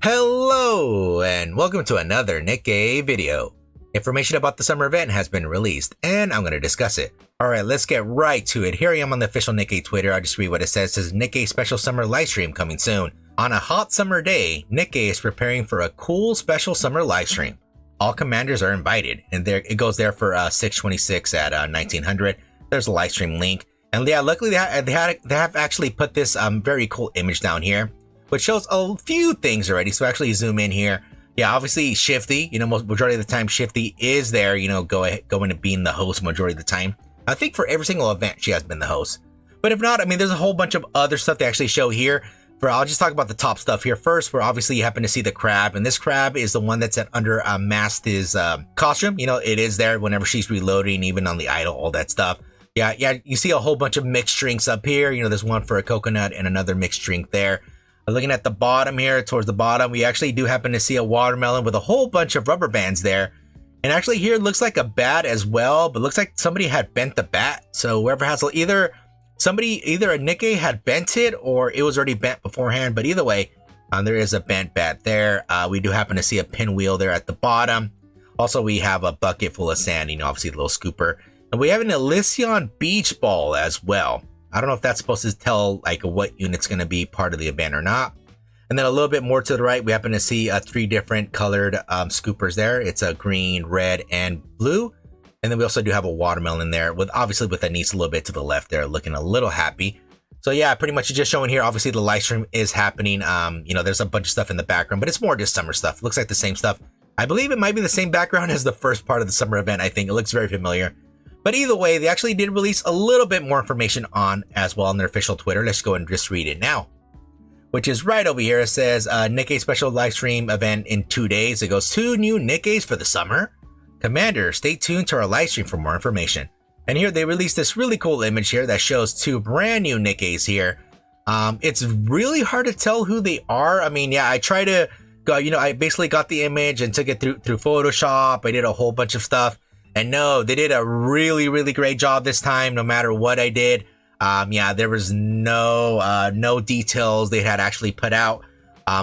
Hello and welcome to another Nikkei video. Information about the summer event has been released and I'm going to discuss it. Alright, let's get right to it. Here I am on the official Nikkei Twitter. I'll just read what it says. It says Nikkei special summer livestream coming soon. On a hot summer day, Nikkei is preparing for a cool special summer livestream. All commanders are invited, and there it goes there for 626 at 1900. There's a livestream link. And yeah, luckily they have actually put this very cool image down here, which shows a few things already. So actually zoom in here. Yeah, obviously Shifty, majority of the time Shifty is there, going to being the host majority of the time. I think for every single event she has been the host. But if not, I mean, there's a whole bunch of other stuff they actually show here. I'll just talk about the top stuff here first, where obviously you happen to see the crab, and this crab is the one that's under Mast's costume. It is there whenever she's reloading, even on the idle, all that stuff. Yeah, you see a whole bunch of mixed drinks up here. There's one for a coconut and another mixed drink there. Looking at the bottom here, towards the bottom, we actually do happen to see a watermelon with a whole bunch of rubber bands there. And actually here it looks like a bat as well, but looks like somebody had bent the bat. So whoever has either a Nikkei had bent it or it was already bent beforehand. But either way, there is a bent bat there. We do happen to see a pinwheel there at the bottom. Also, we have a bucket full of sand, obviously the little scooper. And we have an Elysion beach ball as well. I don't know if that's supposed to tell what unit's going to be part of the event or not. And then a little bit more to the right, we happen to see 3 different colored scoopers there. It's a green, red, and blue. And then we also do have a watermelon there, with a niece a little bit to the left there, looking a little happy. So yeah, pretty much just showing here. Obviously the live stream is happening. There's a bunch of stuff in the background, but it's more just summer stuff. Looks like the same stuff. I believe it might be the same background as the first part of the summer event. I think it looks very familiar. But either way, they actually did release a little bit more information on as well on their official Twitter. Let's go and just read it now, which is right over here. It says Nikkei special live stream event in 2 days. It goes 2 new Nikkeis for the summer. Commander, stay tuned to our live stream for more information. And here they released this really cool image here that shows 2 brand new Nikkeis here. It's really hard to tell who they are. I mean, yeah, I try to go, I basically got the image and took it through Photoshop. I did a whole bunch of stuff. And no, they did a really, really great job this time, no matter what I did. Yeah, there was no details they had actually put out.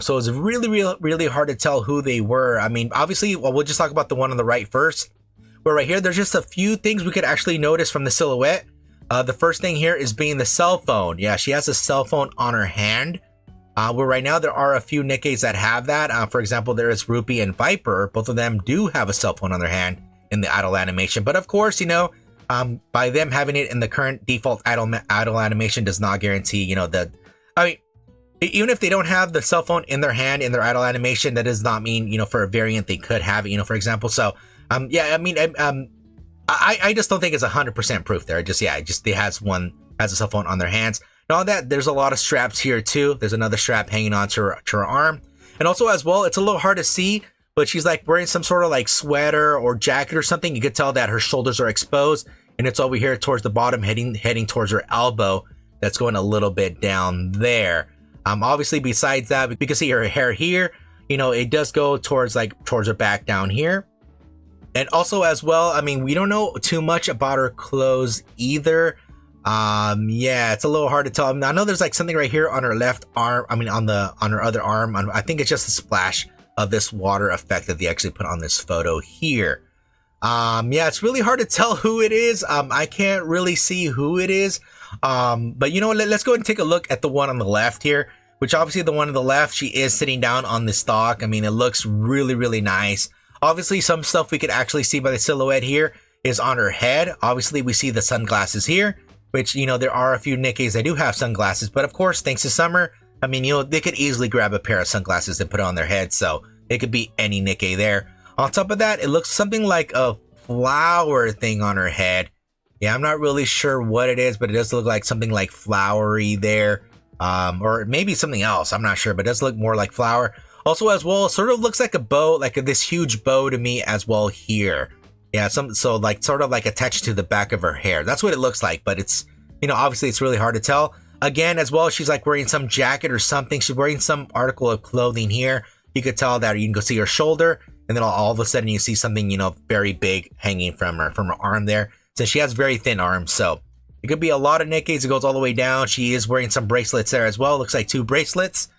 So it was really, really, really hard to tell who they were. I mean, obviously, we'll just talk about the one on the right first. Where right here, there's just a few things we could actually notice from the silhouette. The first thing here is being the cell phone. Yeah, she has a cell phone on her hand. Where right now there are a few Nikkeis that have that. For example, there is Rupee and Viper. Both of them do have a cell phone on their hand in the idle animation. But of course, by them having it in the current default idle animation does not guarantee, even if they don't have the cell phone in their hand in their idle animation, that does not mean, for a variant they could have it, for example. So, yeah, I mean, I just don't think it's 100% proof there. They has a cell phone on their hands. And all that, there's a lot of straps here too. There's another strap hanging on to her arm. And also as well, it's a little hard to see, but she's wearing some sort of sweater or jacket or something. You could tell that her shoulders are exposed, and it's over here towards the bottom, heading towards her elbow. That's going a little bit down there. Obviously, besides that, we can see her hair here. It does go towards her back down here. And also as well, I mean, we don't know too much about her clothes either. Yeah, it's a little hard to tell. I know there's something right here on her left arm. I mean, on her other arm. I think it's just a splash of this water effect that they actually put on this photo here. Yeah, it's really hard to tell who it is. I can't really see who it is. But you know what, let's go ahead and take a look at the one on the left here, which obviously the one on the left, she is sitting down on the stalk. I mean, it looks really, really nice. Obviously, some stuff we could actually see by the silhouette here is on her head. Obviously, we see the sunglasses here, which, there are a few Nikkeis that do have sunglasses, but of course, thanks to summer, I mean, they could easily grab a pair of sunglasses and put it on their head, so it could be any Nikkei there. On top of that, it looks something like a flower thing on her head. Yeah, I'm not really sure what it is, but it does look like something like flowery there. Or maybe something else, I'm not sure, but it does look more like flower. Also as well, sort of looks like a bow, this huge bow to me as well here. Yeah, sort of attached to the back of her hair. That's what it looks like, but it's, obviously it's really hard to tell. Again, as well, she's wearing some jacket or something. She's wearing some article of clothing here. You could tell that, you can go see her shoulder, and then all of a sudden you see something, very big hanging from her arm there. So she has very thin arms, so it could be a lot of Nikkeis. It goes all the way down. She is wearing some bracelets there as well. Looks like 2 bracelets.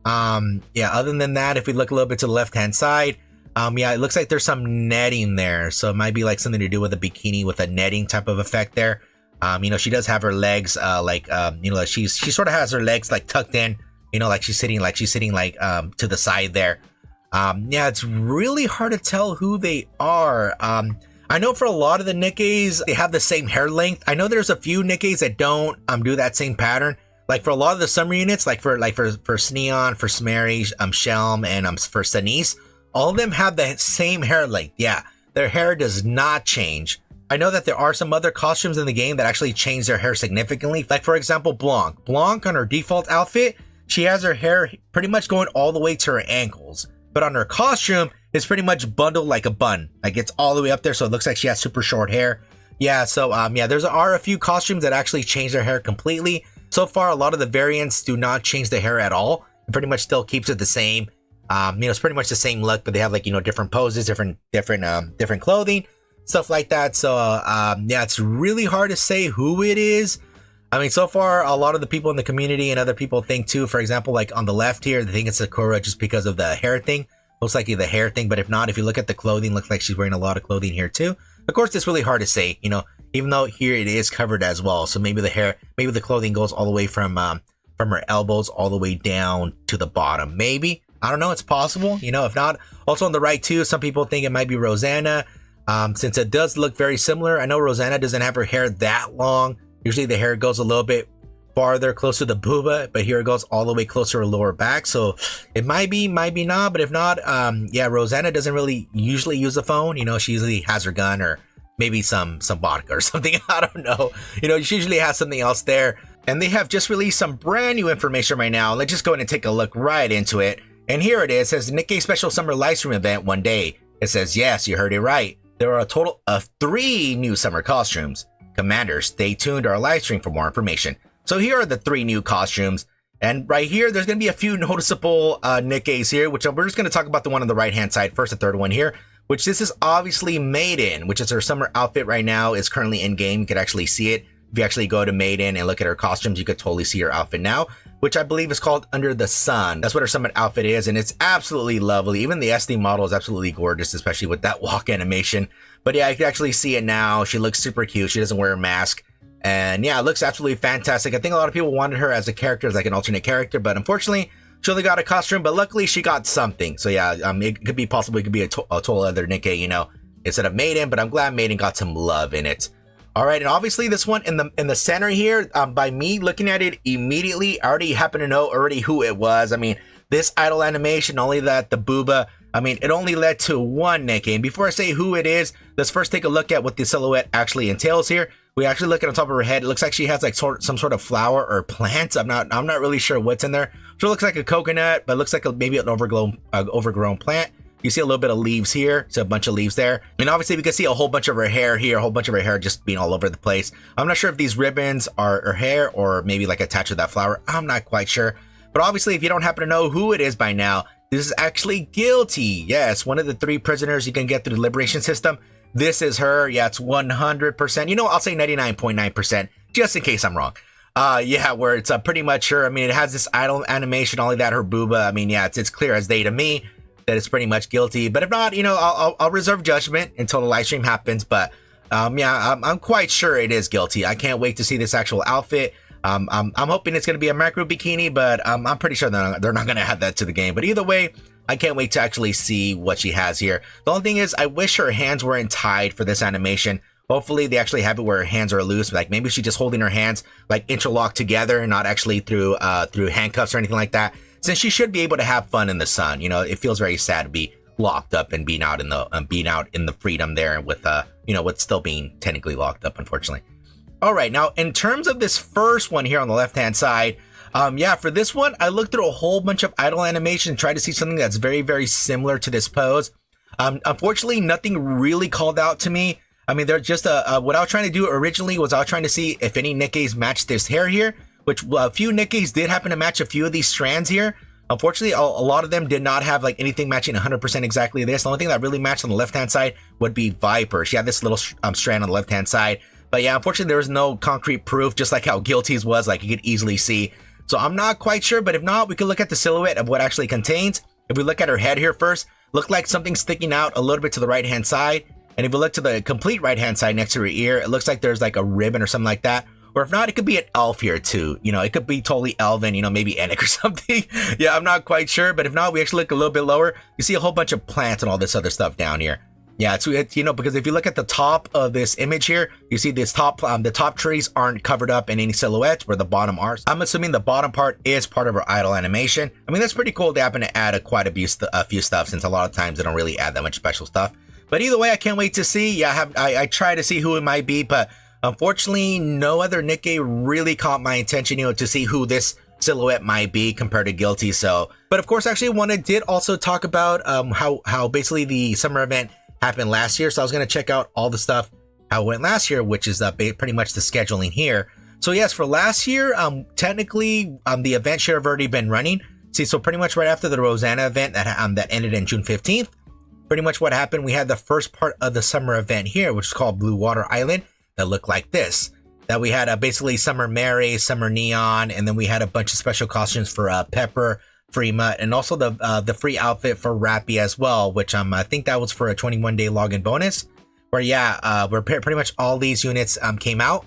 Yeah, other than that, if we look a little bit to the left-hand side, yeah, it looks like there's some netting there. So it might be like something to do with a bikini with a netting type of effect there. You know, she does have her legs, you know, she sort of has her legs like tucked in, you know, like she's sitting like to the side there. Yeah, it's really hard to tell who they are. I know for a lot of the Nikkeis, they have the same hair length. I know there's a few Nikkeis that don't do that same pattern. Like for a lot of the summer units, like for Sneon, for Smeri, Shelm, and for Sanice, all of them have the same hair length. Yeah, their hair does not change. I know that there are some other costumes in the game that actually change their hair significantly. Like for example, Blanc. Blanc on her default outfit, she has her hair pretty much going all the way to her ankles. But on her costume, it's pretty much bundled like a bun. Like it's all the way up there, so it looks like she has super short hair. Yeah, so yeah, are a few costumes that actually change their hair completely. So far, a lot of the variants do not change the hair at all. It pretty much still keeps it the same. You know, it's pretty much the same look, but they have like, you know, different poses, different clothing, stuff like that. So yeah, it's really hard to say who it is. I mean, so far, a lot of the people in the community and other people think too, for example, like on the left here, they think it's Sakura just because of the hair thing. Most likely the hair thing, but if not, if you look at the clothing, looks like she's wearing a lot of clothing here too. Of course, it's really hard to say, you know, even though here it is covered as well. So maybe the clothing goes all the way from her elbows all the way down to the bottom. Maybe, I don't know, it's possible, you know, if not. Also on the right too, some people think it might be Rosanna, since it does look very similar. I know Rosanna doesn't have her hair that long. Usually the hair goes a little bit farther, close to the booba, but here it goes all the way closer to lower back. So it might be not, but if not, yeah, Rosanna doesn't really usually use a phone. You know, she usually has her gun or maybe some vodka or something. I don't know. You know, she usually has something else there. And they have just released some brand new information right now. Let's just go ahead and take a look right into it. And here it is. It says Nikkei Special Summer Livestream Event one day. It says, yes, you heard it right. There are a total of 3 new summer costumes. Commanders, stay tuned to our live stream for more information. So here are the 3 new costumes. And right here, there's going to be a few noticeable Nikkeis here, which we're just going to talk about the one on the right-hand side first, the third one here, which this is obviously Maiden, which is her summer outfit right now, is currently in-game. You could actually see it. If you actually go to Maiden and look at her costumes, you could totally see her outfit now, which I believe is called Under the Sun. That's what her summer outfit is, and it's absolutely lovely. Even the SD model is absolutely gorgeous, especially with that walk animation. But yeah, you can actually see it now. She looks super cute. She doesn't wear a mask. And yeah, it looks absolutely fantastic. I think a lot of people wanted her as a character, as like an alternate character, but unfortunately, she only got a costume, but luckily she got something. So yeah, it could be possible, it could be a total other Nikkei, you know, instead of Maiden, but I'm glad Maiden got some love in it. All right, and obviously this one in the center here, by me looking at it immediately, I already happen to know already who it was. I mean, this idol animation, only that the booba, I mean, it only led to one Nikkei. And before I say who it is, let's first take a look at what the silhouette actually entails here. We actually look at on top of her head. It looks like she has like some sort of flower or plant. I'm not really sure what's in there. So it looks like a coconut, but it looks like maybe an overgrown plant. You see a little bit of leaves here. So a bunch of leaves there. And obviously we can see a whole bunch of her hair here, a whole bunch of her hair just being all over the place. I'm not sure if these ribbons are her hair or maybe like attached to that flower. I'm not quite sure. But obviously if you don't happen to know who it is by now, this is actually Guilty. Yes, one of the 3 prisoners you can get through the liberation system. This is her. Yeah, it's 100%. You know, I'll say 99.9% just in case I'm wrong. Yeah, where it's pretty much her. I mean, it has this idol animation, only that her booba. I mean, yeah, it's clear as day to me that it's pretty much Guilty. But if not, you know, I'll reserve judgment until the live stream happens. But yeah, I'm quite sure it is Guilty. I can't wait to see this actual outfit. I'm hoping it's going to be a macro bikini, but I'm pretty sure they're not going to add that to the game. But either way, I can't wait to actually see what she has here. The only thing is, I wish her hands weren't tied for this animation. Hopefully, they actually have it where her hands are loose. Like maybe she's just holding her hands like interlocked together, and not actually through handcuffs or anything like that. Since she should be able to have fun in the sun. You know, it feels very sad to be locked up and being out in the freedom there with you know, with still being technically locked up, unfortunately. All right, now in terms of this first one here on the left-hand side, yeah, for this one, I looked through a whole bunch of idol animation, tried to see something that's very, very similar to this pose. Unfortunately, nothing really called out to me. I mean, they're just what I was trying to do originally was I was trying to see if any Nikkeis matched this hair here, which a few Nikkeis did happen to match a few of these strands here. Unfortunately, a lot of them did not have like anything matching 100% exactly this. The only thing that really matched on the left-hand side would be Viper. She had this little strand on the left-hand side. But yeah, unfortunately, there was no concrete proof, just like how Guilty's was. Like you could easily see So I'm not quite sure, but if not, we can look at the silhouette of what actually contains. If we look at her head here first, look like something sticking out a little bit to the right hand side. And if we look to the complete right hand side next to her ear, it looks like there's like a ribbon or something like that. Or if not, it could be an elf here too. You know, it could be totally elven, you know, maybe Enoch or something. Yeah, I'm not quite sure. But if not, we actually look a little bit lower. You see a whole bunch of plants and all this other stuff down here. Yeah, it's you know, because if you look at the top of this image here, you see this top, the top trees aren't covered up in any silhouettes where the bottom are. I'm assuming the bottom part is part of her idle animation. I mean, that's pretty cool. They happen to add quite a few stuff, since a lot of times they don't really add that much special stuff. But either way, I can't wait to see. Yeah, I try to see who it might be, but unfortunately, no other Nikke really caught my attention, you know, to see who this silhouette might be compared to Guilty. So, but of course, actually, did also talk about how basically the summer event happened last year. So I was going to check out all the stuff how it went last year, which is pretty much the scheduling here. So yes, for last year, technically the event should have already been running. See, so pretty much right after the Rosanna event that ended in June 15th, pretty much what happened, we had the first part of the summer event here, which is called Blue Water Island, that looked like this. That we had basically Summer Mary, Summer Neon, and then we had a bunch of special costumes for Pepper, Freema, and also the free outfit for Rappy as well, which I think that was for a 21-day login bonus. Where yeah, where pretty much all these units came out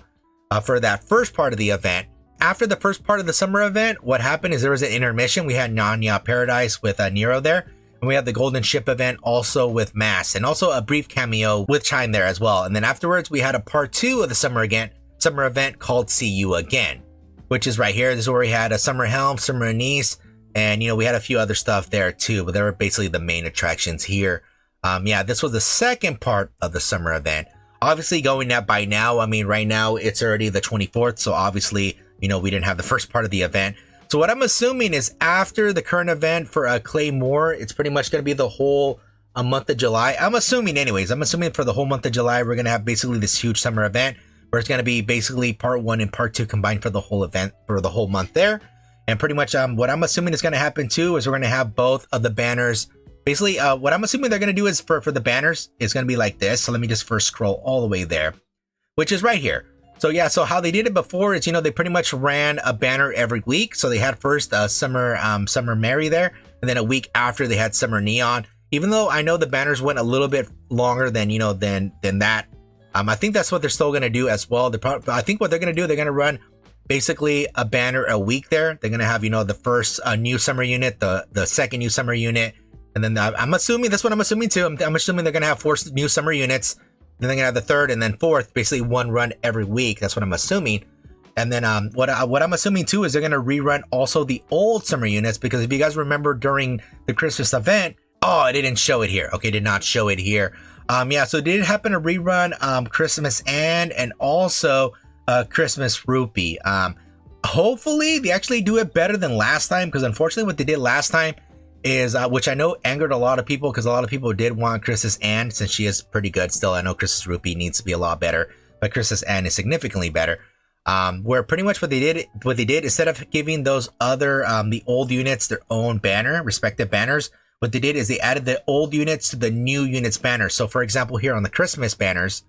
for that first part of the event. After the first part of the summer event, what happened is there was an intermission. We had Nanya Paradise with Nero there, and we had the Golden Ship event also with Mass, and also a brief cameo with Chime there as well. And then afterwards, we had a part 2 of the summer event called See You Again, which is right here. This is where we had a Summer Helm, Summer Anise. And, you know, we had a few other stuff there too, but they were basically the main attractions here. Yeah, this was the second part of the summer event. Obviously going that by now, I mean, right now it's already the 24th. So obviously, you know, we didn't have the first part of the event. So what I'm assuming is after the current event for Claymore, it's pretty much going to be the whole month of July. I'm assuming for the whole month of July, we're going to have basically this huge summer event where it's going to be basically part 1 and part 2 combined for the whole event for the whole month there. And pretty much what I'm assuming is going to happen too is we're going to have both of the banners. Basically, what I'm assuming they're going to do is for the banners, it's going to be like this. So let me just first scroll all the way there, which is right here. So yeah, so how they did it before is, you know, they pretty much ran a banner every week. So they had first Summer Mary there, and then a week after they had Summer Neon. Even though I know the banners went a little bit longer than, you know, than that. I think that's what they're still going to do as well. I think what they're going to do, they're going to run basically a banner a week there. They're going to have, you know, the first new summer unit, the second new summer unit. And then I'm assuming, that's what I'm assuming too. I'm assuming they're going to have 4 new summer units. Then they're going to have the third and then fourth, basically one run every week. That's what I'm assuming. And then what I'm assuming too is they're going to rerun also the old summer units, because if you guys remember during the Christmas event, oh, it didn't show it here. Okay, did not show it here. Yeah, so they did happen to rerun Christmas and also Christmas Rupee. Hopefully they actually do it better than last time, because unfortunately what they did last time is which I know angered a lot of people, because a lot of people did want Christmas Anne, since she is pretty good still. I know Christmas Rupee needs to be a lot better, but Christmas Anne is significantly better. Where pretty much what they did instead of giving those other the old units their own banner, respective banners, what they did is they added the old units to the new units banner. So for example, here on the Christmas banners,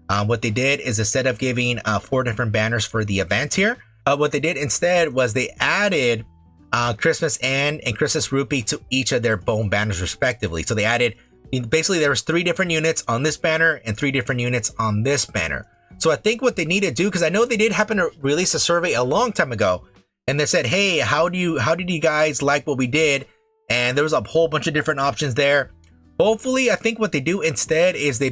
what they did is instead of giving 4 different banners for the event here, what they did instead was they added Christmas Anne and Christmas Rupee to each of their bone banners respectively. So they added, basically there was 3 different units on this banner and 3 different units on this banner. So I think what they need to do, because I know they did happen to release a survey a long time ago, and they said, hey, how did you guys like what we did? And there was a whole bunch of different options there. Hopefully, I think what they do instead is they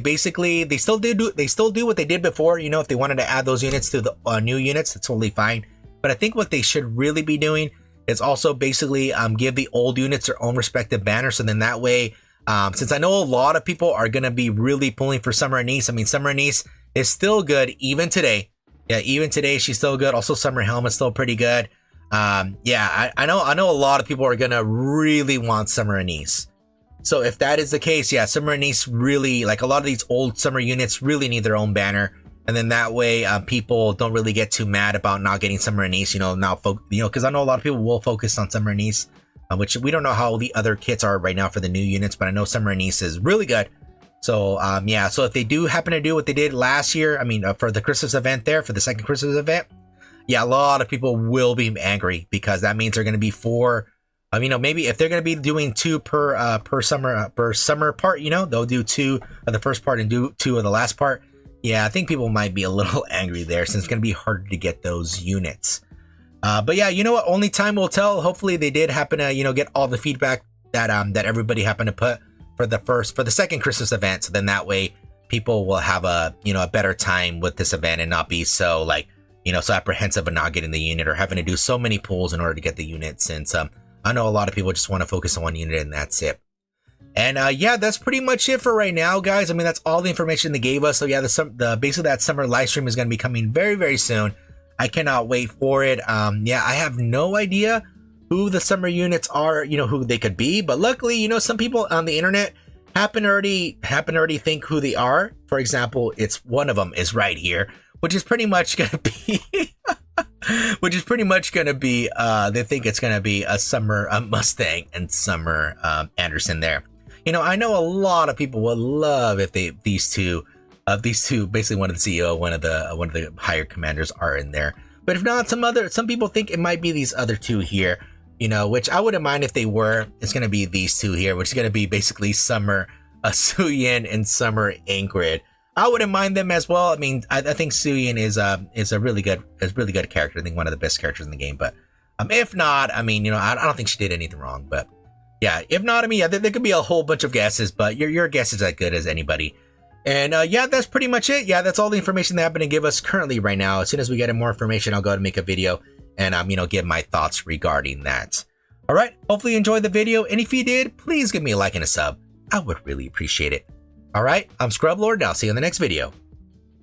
still do what they did before. You know, if they wanted to add those units to the new units, that's totally fine. But I think what they should really be doing is also basically give the old units their own respective banner. So then that way, since I know a lot of people are going to be really pulling for Summer Anise. I mean, Summer Anise is still good even today. Yeah, even today she's still good. Also, Summer Helm is still pretty good. Yeah, I know a lot of people are going to really want Summer Anise. So if that is the case, yeah, Summer Anise really, like a lot of these old summer units really need their own banner. And then that way, people don't really get too mad about not getting Summer Anise, you know, because I know a lot of people will focus on Summer Anise, which we don't know how the other kits are right now for the new units, but I know Summer Anise is really good. So, yeah, so if they do happen to do what they did last year, I mean, for the Christmas event there, for the second Christmas event, yeah, a lot of people will be angry because that means they're going to be four. Maybe if they're going to be doing two per summer part, they'll do two of the first part and do two of the last part. Yeah, I think people might be a little angry there since it's going to be harder to get those units. But yeah, you know what? Only time will tell. Hopefully they did happen to, get all the feedback that everybody happened to put for the second Christmas event. So then that way people will have a better time with this event and not be so so apprehensive of not getting the unit or having to do so many pulls in order to get the unit, since I know a lot of people just want to focus on one unit and that's it. And yeah, that's pretty much it for right now, guys. I mean, that's all the information they gave us. So yeah, basically that summer live stream is going to be coming very, very soon. I cannot wait for it. Yeah, I have no idea who the summer units are, who they could be. But luckily, some people on the internet happen to already think who they are. For example, it's one of them is right here, which is pretty much going to be they think it's going to be a summer Mustang and Summer Anderson there. I know a lot of people would love if these two, basically one of the CEO, one of the higher commanders are in there. But if not, some people think it might be these other two here, which I wouldn't mind if they were. It's going to be these two here, which is going to be basically Summer Suyin and Summer Ingrid. I wouldn't mind them as well. I mean, I think Suyin is a really good character. I think one of the best characters in the game. But if not, I mean, I don't think she did anything wrong. But yeah, if not, I mean, yeah, there could be a whole bunch of guesses, but your guess is as good as anybody. And yeah, that's pretty much it. Yeah, that's all the information they happen to give us currently right now. As soon as we get more information, I'll go ahead and make a video and give my thoughts regarding that. All right, hopefully you enjoyed the video, and if you did, please give me a like and a sub. I would really appreciate it. All right, I'm Scrublord, and I'll see you in the next video.